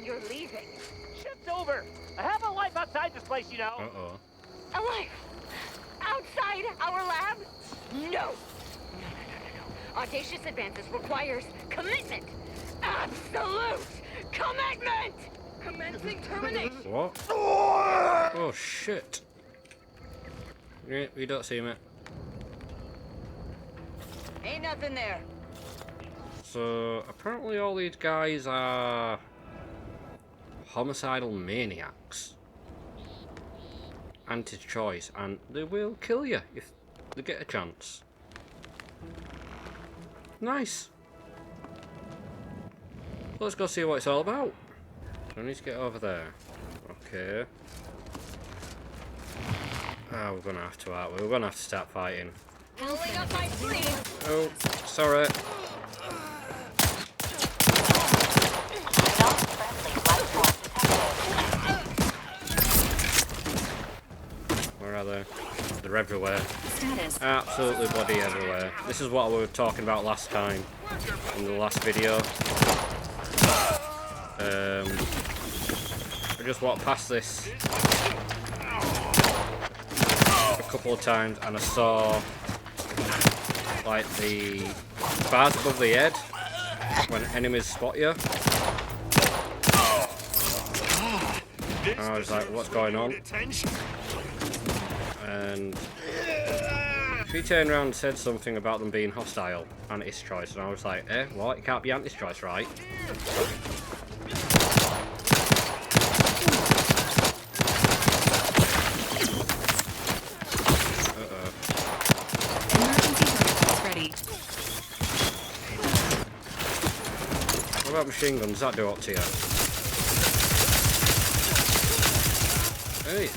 you're leaving. Shift's over. I have a life outside this place, you know. Uh-oh. A life? Outside our lab? No. No. Audacious advances requires commitment. Absolute commitment! Commencing termination. What? Oh, shit. Yeah, we don't see him yet. Ain't nothing there. So, apparently all these guys are homicidal maniacs. Aunties Choice, and they will kill you if they get a chance. Nice. Let's go see what it's all about. I need to get over there. Okay. Ah, we're gonna have to, aren't we? We're gonna have to start fighting. Pulling up my sleeve. Oh, sorry. Where are they? They're everywhere. Absolutely bloody everywhere. This is what we were talking about last time in the last video. I just walked past this a couple of times and I saw like the bars above the head when enemies spot you. And I was like, what's going on? And she turned around and said something about them being hostile, Aunties Choice, and I was like, what? It can't be Aunties Choice, right? What about machine guns? Does that do up to you? Hey,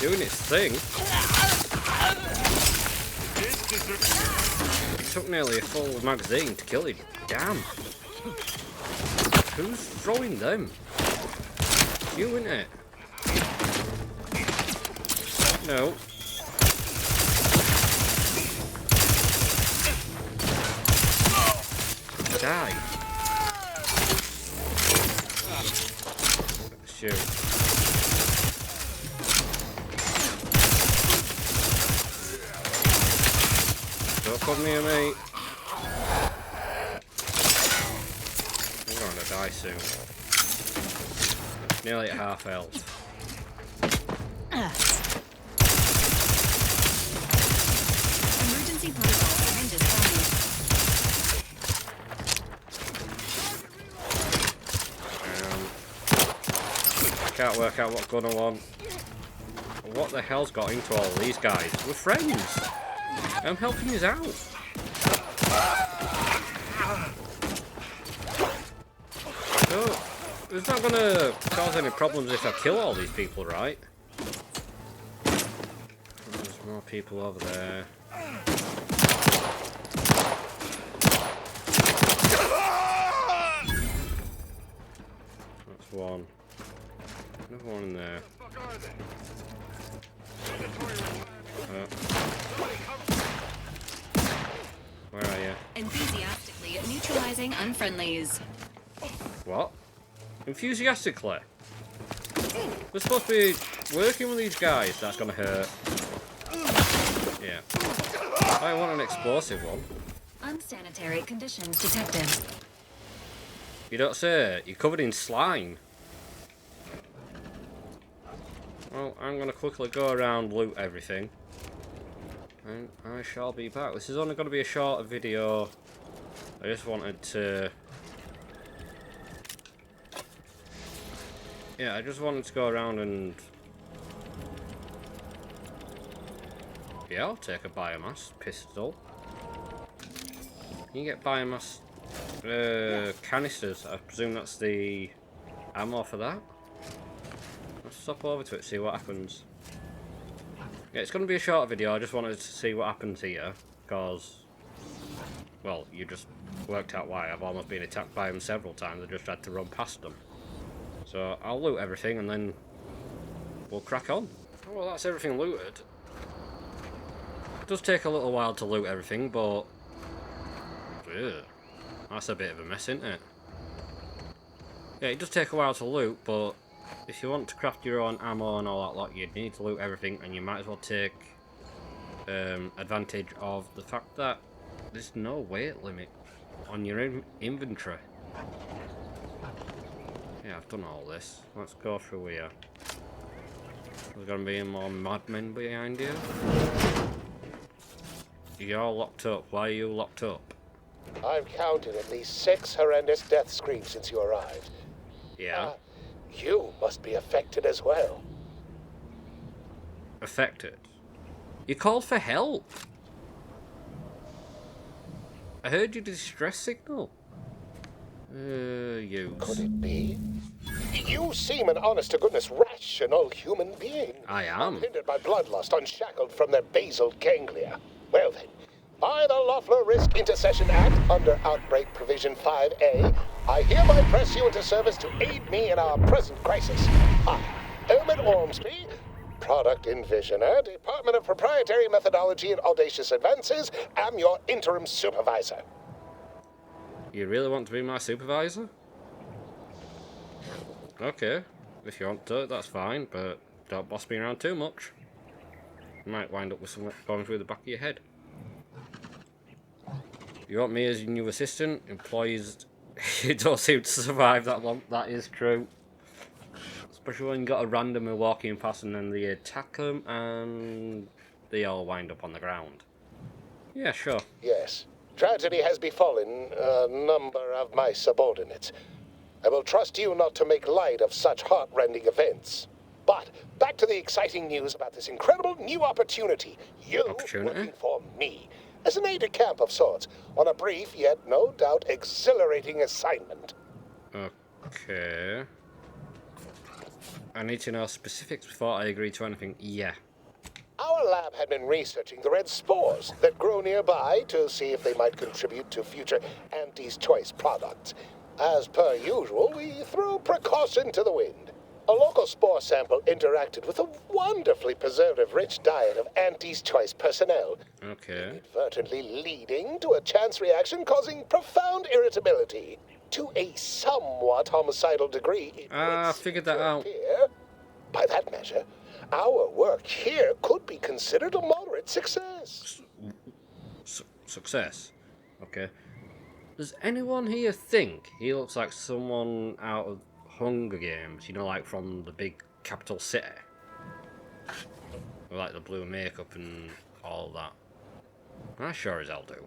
doing its thing. It took nearly a full magazine to kill him. Damn. Who's throwing them? You, innit? No. Die. Shoot. Don't come near me. I'm going to die soon. Nearly at half health. Emergency protocol syringes found. Can't work out what gun I want. What the hell's got into all these guys? We're friends. I'm helping you out. So, it's not gonna cause any problems if I kill all these people, right? There's more people over there. That's one. Another one in there. Where are you? Enthusiastically neutralizing unfriendlies. What? Enthusiastically? We're supposed to be working with these guys. That's gonna hurt. Yeah. I want an explosive one. Unsanitary conditions detected. You don't say. You're covered in slime. Well, I'm gonna quickly go around, loot everything. And I shall be back. This is only going to be a shorter video. I just wanted to... Yeah, I just wanted to go around and... Yeah, I'll take a biomass pistol. You can get biomass canisters. I presume that's the ammo for that. Let's stop over to it, see what happens. Yeah, it's going to be a short video. I just wanted to see what happens here, because, well, you just worked out why. I've almost been attacked by them several times. I just had to run past them. So I'll loot everything and then we'll crack on. Oh, well, that's everything looted. It does take a little while to loot everything, but... Ugh, that's a bit of a mess, isn't it? Yeah, it does take a while to loot, but if you want to craft your own ammo and all that lot, you need to loot everything, and you might as well take advantage of the fact that there's no weight limit on your inventory. Yeah, I've done all this. Let's go through here. There's gonna be more madmen behind you. You're locked up. Why are you locked up? I've counted at least 6 horrendous death screams since you arrived. Yeah. You must be affected as well. Affected? You called for help. I heard your distress signal. You. Could it be? You seem an honest-to-goodness rational human being. I am. Unhindered by bloodlust, unshackled from their basal ganglia. Well then, by the Loeffler Risk Intercession Act, under Outbreak Provision 5A, I hereby press you into service to aid me in our present crisis. I, Elman Ormsby, Product Envisioner, Department of Proprietary Methodology and Audacious Advances, am your interim supervisor. You really want to be my supervisor? Okay, if you want to, that's fine, but don't boss me around too much. You might wind up with something going through the back of your head. You want me as your new assistant? Employees, you don't seem to survive that long. That is true. Especially when you got a randomer walking past and then they attack them and they all wind up on the ground. Yeah, sure. Yes. Tragedy has befallen a number of my subordinates. I will trust you not to make light of such heart-rending events. But back to the exciting news about this incredible new opportunity. You working for me as an aide-de-camp of sorts on a brief yet no doubt exhilarating assignment. Okay. I need to know specifics before I agree to anything. Yeah. Our lab had been researching the red spores that grow nearby to see if they might contribute to future Aunties Choice products. As per usual, we threw precaution to the wind. A local spore sample interacted with a wonderfully preservative-rich diet of Aunties Choice personnel, Okay. inadvertently leading to a chance reaction causing profound irritability to a somewhat homicidal degree. I figured that out. By that measure, our work here could be considered a moderate success. Success. Okay. Does anyone here think he looks like someone out of Hunger Games? You know, like from the big capital city? With like the blue makeup and all that. I sure as hell do.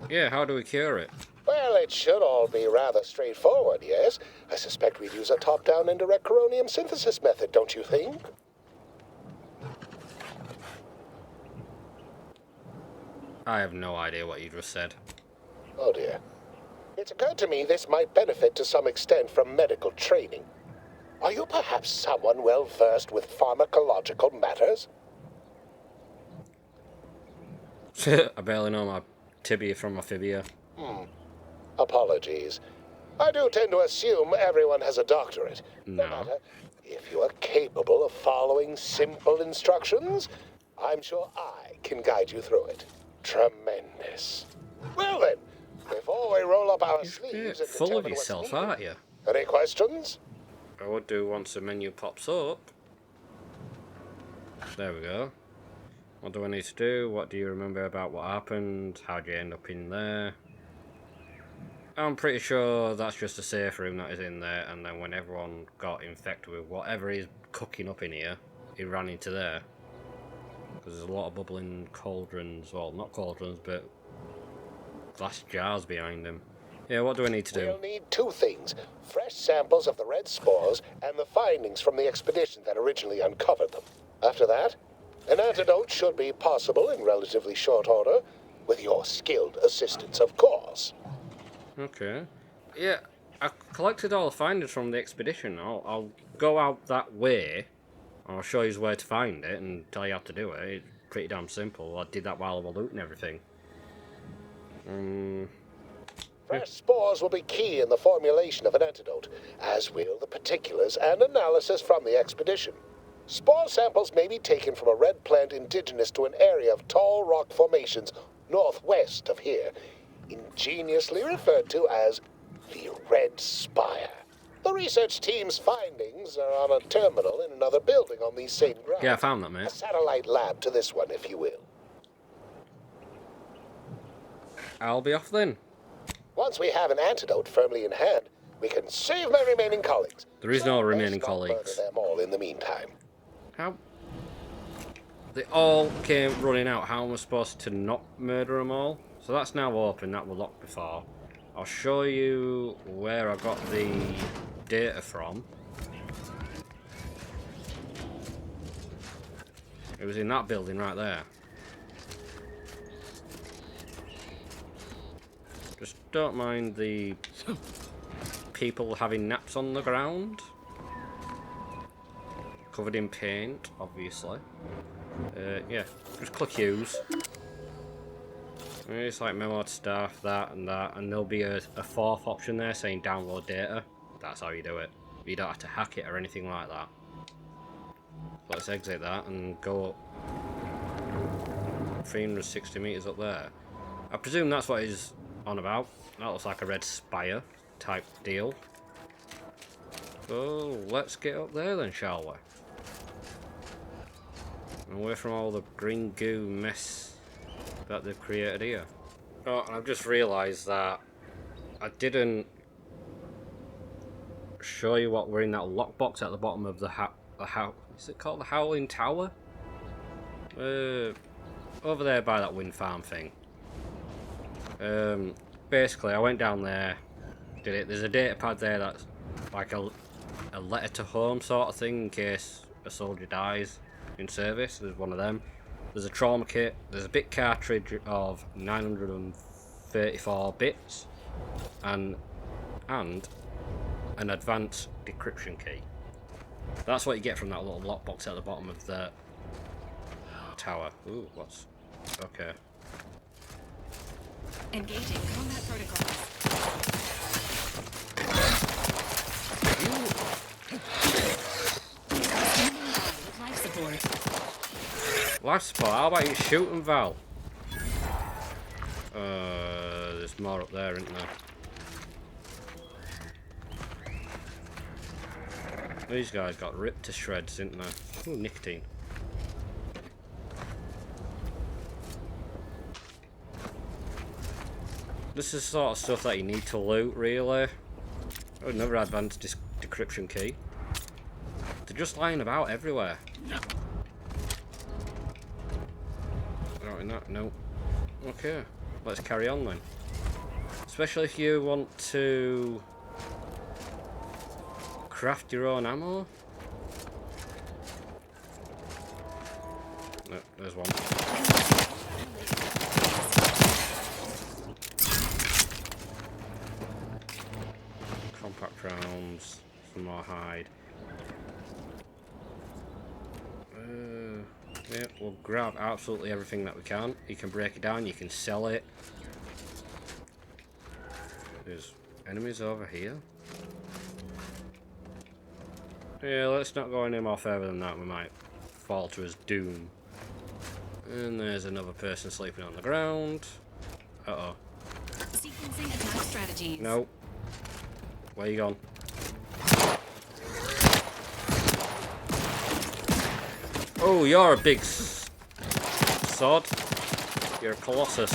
Yeah, how do we cure it? Well, it should all be rather straightforward, yes? I suspect we'd use a top-down indirect coronium synthesis method, don't you think? I have no idea what you just said. Oh dear. It's occurred to me this might benefit to some extent from medical training. Are you perhaps someone well-versed with pharmacological matters? I barely know my tibia from my fibia. Apologies. I do tend to assume everyone has a doctorate. No. Matter, if you are capable of following simple instructions, I'm sure I can guide you through it. Tremendous. Well then, before we roll up our sleeves and Full of determine what's yourself, needed, aren't you? Any questions? I would do once the menu pops up. There we go. What do I need to do? What do you remember about what happened? How do you end up in there? I'm pretty sure that's just a safe room that is in there, and then when everyone got infected with whatever is cooking up in here, he ran into there. Because there's a lot of bubbling cauldrons, well, not cauldrons, but glass jars behind him. Yeah, what do I need to do? We'll need 2 things. Fresh samples of the red spores and the findings from the expedition that originally uncovered them. After that, an antidote should be possible in relatively short order, with your skilled assistance, of course. Okay. Yeah, I collected all the findings from the expedition. I'll go out that way. I'll show you where to find it and tell you how to do it. It's pretty damn simple. I did that while I was looting everything. Fresh spores will be key in the formulation of an antidote, as will the particulars and analysis from the expedition. Spore samples may be taken from a red plant indigenous to an area of tall rock formations northwest of here. ingeniously referred to as the Red Spire. The research team's findings are on a terminal in another building on these same grounds. Yeah, I found that, A mate. satellite lab to this one, if you will. I'll be off then. Once we have an antidote firmly in hand, we can save my remaining colleagues. There is So no let's remaining not colleagues. murder them all in the meantime. How? They all came running out. How am I supposed to not murder them all? So that's now open. That was locked before. I'll show you where I got the data from. It was in that building right there. Just don't mind the people having naps on the ground. Covered in paint, obviously. Yeah, just click use. It's like memo to staff, that, and there'll be a fourth option there saying download data. That's how you do it. You don't have to hack it or anything like that. Let's exit that and go up 360 meters up there. I presume that's what he's on about. That looks like a red spire type deal. So let's get up there then, shall we? Away from all the green goo mess that they've created here. Oh, and I've just realised that I didn't show you what we're in that lockbox at the bottom of the is it called the Howling Tower? Over there by that wind farm thing. Basically, I went down there, did it. There's a data pad there that's like a letter to home sort of thing in case a soldier dies in service. There's one of them. There's a trauma kit. There's a bit cartridge of 934 bits, and an advanced decryption key. That's what you get from that little lockbox at the bottom of the tower. Ooh, what's... okay. Engaging combat protocols. Life support. Life support, how about you shoot them, Val? There's more up there, isn't there? These guys got ripped to shreds, didn't they? Ooh, nicotine. This is the sort of stuff that you need to loot, really. Oh, another advanced decryption key. They're just lying about everywhere. Not in that, no. Okay, let's carry on then. Especially if you want to craft your own ammo. No, there's one. Compact rounds, some more hide. Yeah, we'll grab absolutely everything that we can. You can break it down, you can sell it. There's enemies over here. Yeah, let's not go any more further than that, we might fall to his doom. And there's another person sleeping on the ground. Uh-oh. Sequencing attack strategies. No. Where you gone? Oh, you're a big sod. You're a colossus.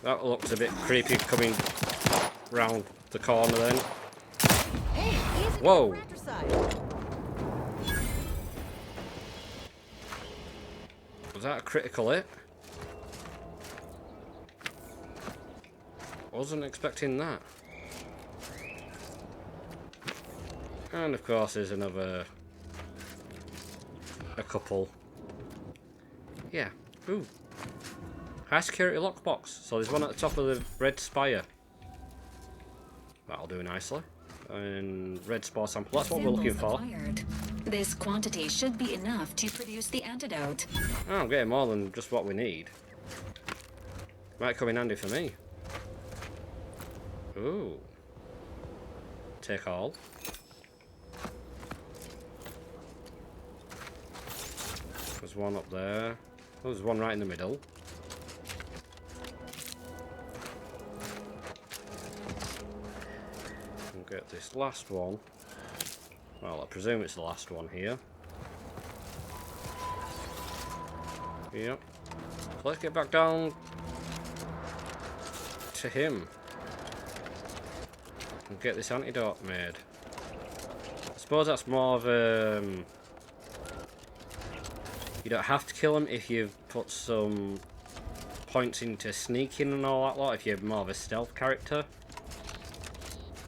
That looks a bit creepy coming round the corner then. Whoa! Was that a critical hit? Wasn't expecting that. And of course there's another... a couple. Yeah. Ooh. High security lockbox. So there's one at the top of the red spire. That'll do nicely. And red spore sample. That's what we're looking for. Acquired. This quantity should be enough to produce the antidote. Oh, I'm getting more than just what we need. Might come in handy for me. Ooh. Take all. There's one up there. Oh, there's one right in the middle. get this last one. Well, I presume it's the last one here. Yep. So let's get back down to him and get this antidote made. I suppose that's more of a... you don't have to kill him if you've put some points into sneaking and all that lot, if you're more of a stealth character.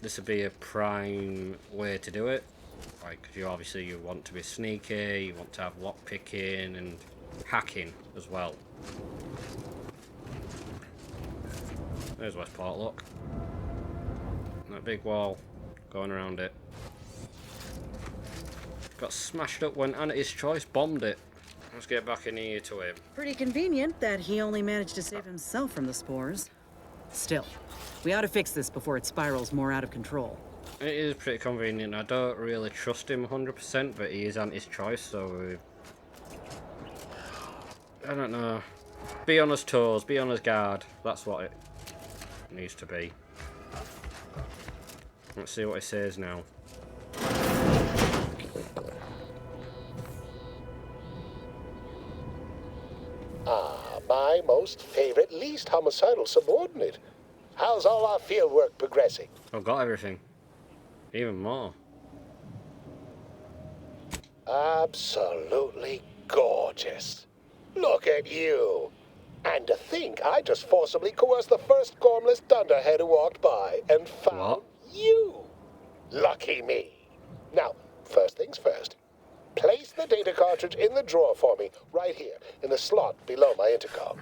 This would be a prime way to do it. Like, cause you want to be sneaky, you want to have lockpicking and hacking as well. There's Westport, look. That big wall going around it. Got smashed up when Aunties Choice bombed it. Let's get back in here to him. Pretty convenient that he only managed to save himself from the spores. Still, we ought to fix this before it spirals more out of control. It is pretty convenient. I don't really trust him 100%, but he is Aunties Choice, so... I don't know. Be on his toes, be on his guard. That's what it needs to be. Let's see what he says now. My most favorite, least homicidal subordinate. How's all our field work progressing? I've got everything. Even more. Absolutely gorgeous. Look at you. And to think I just forcibly coerced the first gormless dunderhead who walked by and found What? you. Lucky me. Now, first things first. Place the data cartridge in the drawer for me, right here, in the slot below my intercom.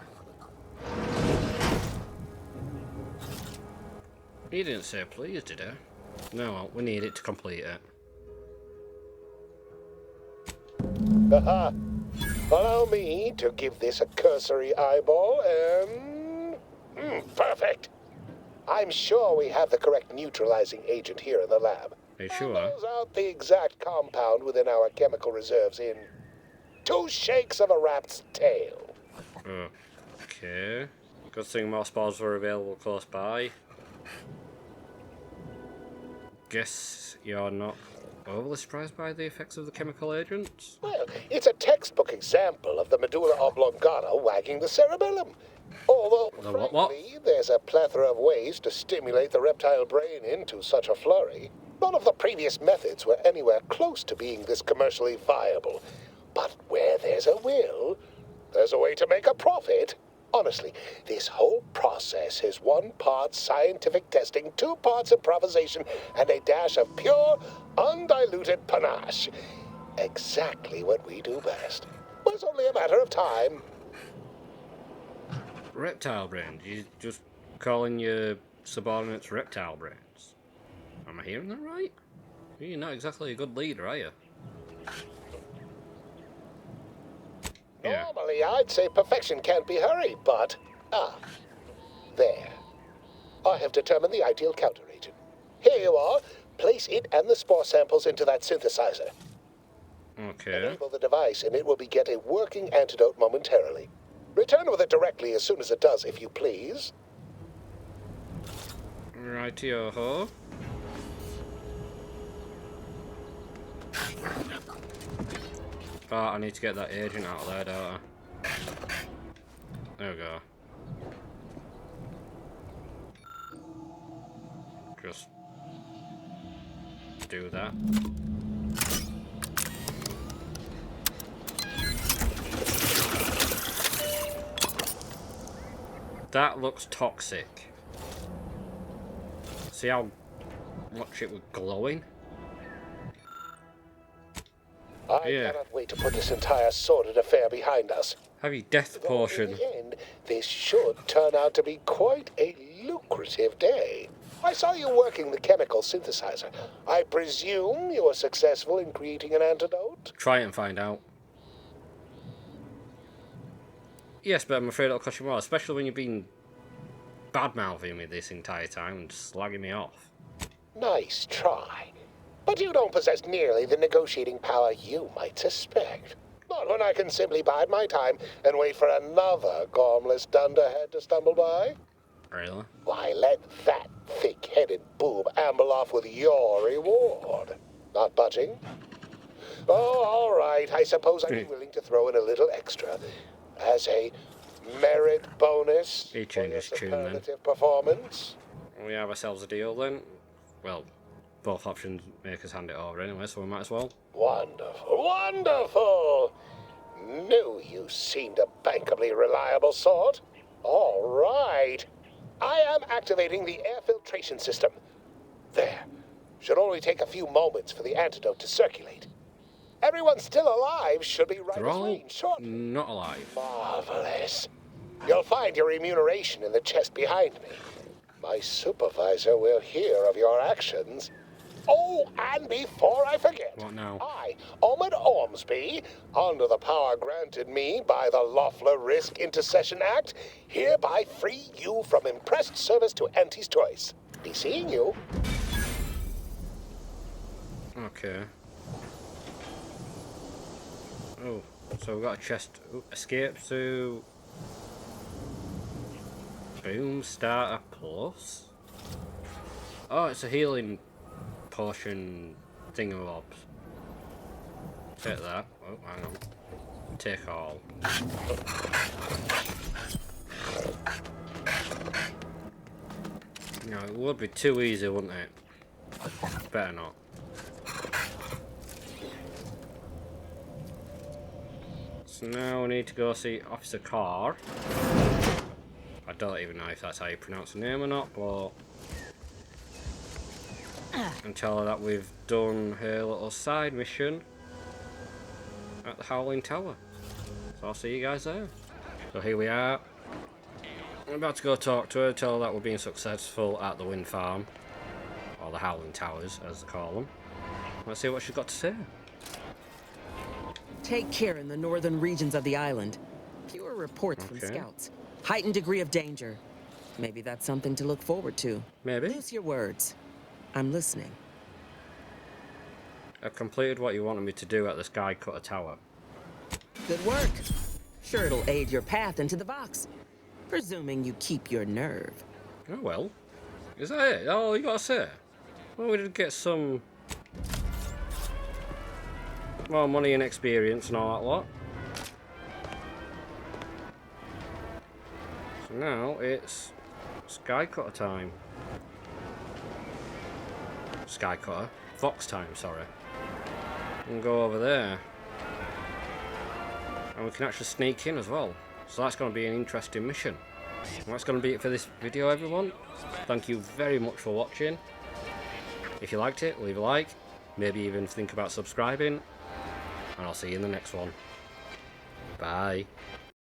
He didn't say please, did he? No, we need it to complete it. Haha. Allow me to give this a cursory eyeball and... perfect. I'm sure we have the correct neutralizing agent here in the lab. Are you sure? I'll close out the exact compound within our chemical reserves in 2 shakes of a rat's tail. Okay. Good thing more spores were available close by. Guess you're not overly surprised by the effects of the chemical agents? Well, it's a textbook example of the medulla oblongata wagging the cerebellum. Although, The what? frankly, there's a plethora of ways to stimulate the reptile brain into such a flurry. None of the previous methods were anywhere close to being this commercially viable. But where there's a will, there's a way to make a profit. Honestly, this whole process is 1 part scientific testing, 2 parts improvisation, and a dash of pure, undiluted panache. Exactly what we do best. But it's only a matter of time. Reptile brains? You just calling your subordinates reptile brains? Am I hearing that right? You're not exactly a good leader, are you? Yeah. Normally, I'd say perfection can't be hurried, but... there. I have determined the ideal counteragent. Here you are. Place it and the spore samples into that synthesizer. Okay. Enable the device, and it will beget a working antidote momentarily. Return with it directly as soon as it does, if you please. Righty-o-ho. Oh, I need to get that agent out of there, don't I? There we go. Just do that. That looks toxic. See how much it was glowing? I cannot wait to put this entire sordid affair behind us. Have your death Though potion. in the end, this should turn out to be quite a lucrative day. I saw you working the chemical synthesizer. I presume you were successful in creating an antidote? Try it and find out. Yes, but I'm afraid it'll cost you more, especially when you've been bad-mouthing me this entire time and slagging me off. Nice try. But you don't possess nearly the negotiating power you might suspect. Not when I can simply bide my time and wait for another gormless dunderhead to stumble by. Really? Why, let that thick-headed red-headed boob amble off with your reward. Not budging? Oh, all right. I suppose I'd be willing to throw in a little extra as a merit bonus He for your changes tune then. superlative performance. We have ourselves a deal then. Well, both options make us hand it over anyway, so we might as well. Wonderful, wonderful! Knew you seemed a bankably reliable sort. All right. I am activating the air filtration system. There. Should only take a few moments for the antidote to circulate. Everyone still alive should be right They're as all rain shortly. not alive. Marvelous. You'll find your remuneration in the chest behind me. My supervisor will hear of your actions. Oh, and before I forget, What now? I, Omid Ormsby, under the power granted me by the Loeffler Risk Intercession Act, hereby free you from impressed service to Aunties Choice. Be seeing you. Okay. Oh, so we've got a chest. Ooh, escape to Boom Starter Plus. Oh, it's a healing potion thingamabobs. Take that. Oh, hang on. Take all. No, it would be too easy, wouldn't it? Better not. So now we need to go see Officer Carr. I don't even know if that's how you pronounce the name or not, but... and tell her that we've done her little side mission at the Howling Tower. So I'll see you guys there. So here we are. I'm about to go talk to her, tell her that we're being successful at the wind farm. Or the Howling Towers, as they call them. Let's see what she's got to say. Take care in the northern regions of the island. Fewer reports from scouts. Heightened degree of danger. Maybe that's something to look forward to. Maybe. Loose your words. I'm listening. I've completed what you wanted me to do at the Sky Cutter Tower. Good work. Sure it'll aid your path into the box. Presuming you keep your nerve. Oh well. Is that it? Oh, you gotta say. Well, we did get some more money and experience and all that lot. So now it's Sky Cutter time. Sky Cutter? Fox time, sorry. And go over there. And we can actually sneak in as well. So that's going to be an interesting mission. And that's going to be it for this video, everyone. Thank you very much for watching. If you liked it, leave a like. Maybe even think about subscribing. And I'll see you in the next one. Bye.